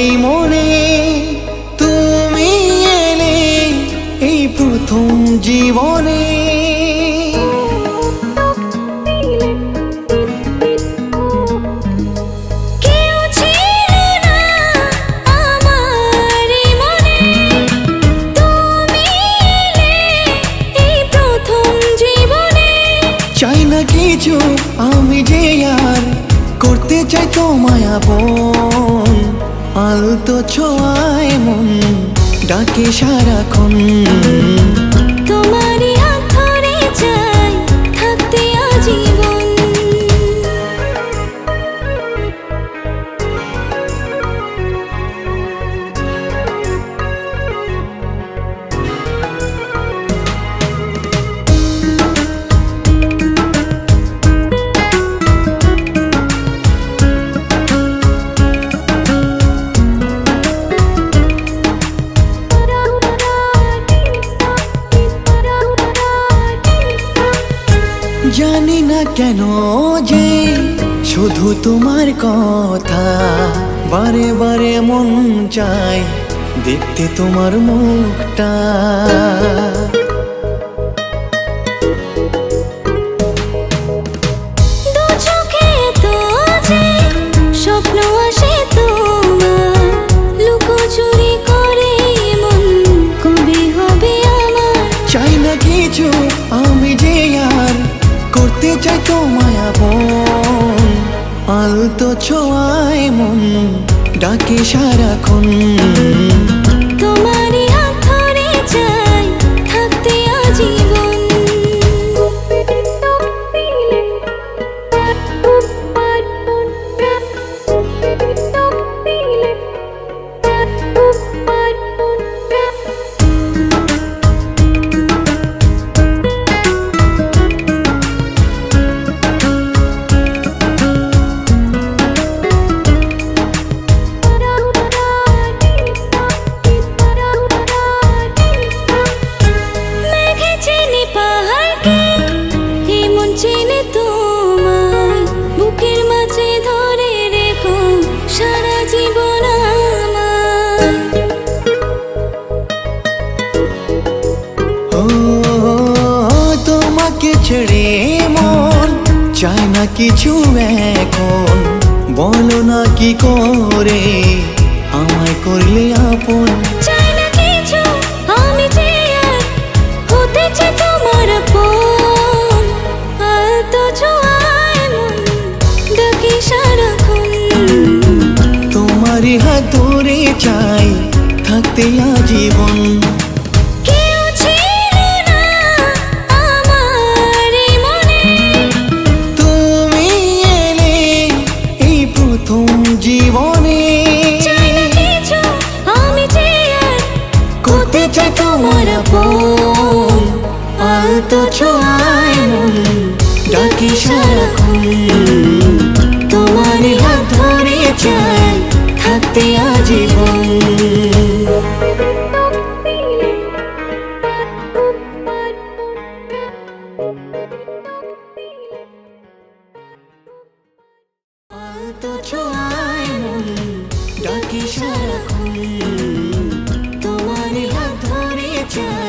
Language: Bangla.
এই মনে তুমি এলে এই প্রথম জীবনে। চাই না কিছু আমি যে আর করতে চাই তোমায় আপন, আলতো ছোঁয়ায় মন ডাকে সারাক্ষণ। তোমারই হাত ধরে চাই থাকতে আজীবন। জানি না কেন যে শুধু তোমার কথা বারে বারে মন চায় দেখতে তোমার মুখটা। দু চোখে তো যে স্বপ্ন আসে তোমার, লুকোচুরি করে মন কবে হবে আমার। চাই না কিছু আমি যে আর করতে চাই তোমায় আপন, আলতো ছোঁয়ায় মন ডাকে সারাক্ষণ। তোমারই হাত ধরে চাই থাকতে আজীবন। চেনে তোমার বুকের মাঝে ধরে রেখো সারা জীবন আমার। ও তোমাকে ছেড়ে মন চায় না কিছু এখন, বলো না কি করে আমায় করলে আপন। চাই না কিছু আমি যে আর হতে চাই তোমার আপন, আলতো ছোঁয়ায় মন ডাকে সারাক্ষণ। তোমারই হাত ধরে চাই থাকতে আজীবন। কেউ ছিল না আমার এই মনে, তুমি এলে এই প্রথম জীবনে। চাই না কিছু আমি যে আর করতে চাই তোমার আপন, আলতো ছোঁয়ায় মন ডাকে সারাক্ষণ। তোমারই হাত ধরে চাই থাকতে আজীবন। আলতো ছোঁয়ায় মন ডাকে সারাক্ষণ, তোমারই হাত ধরে চাই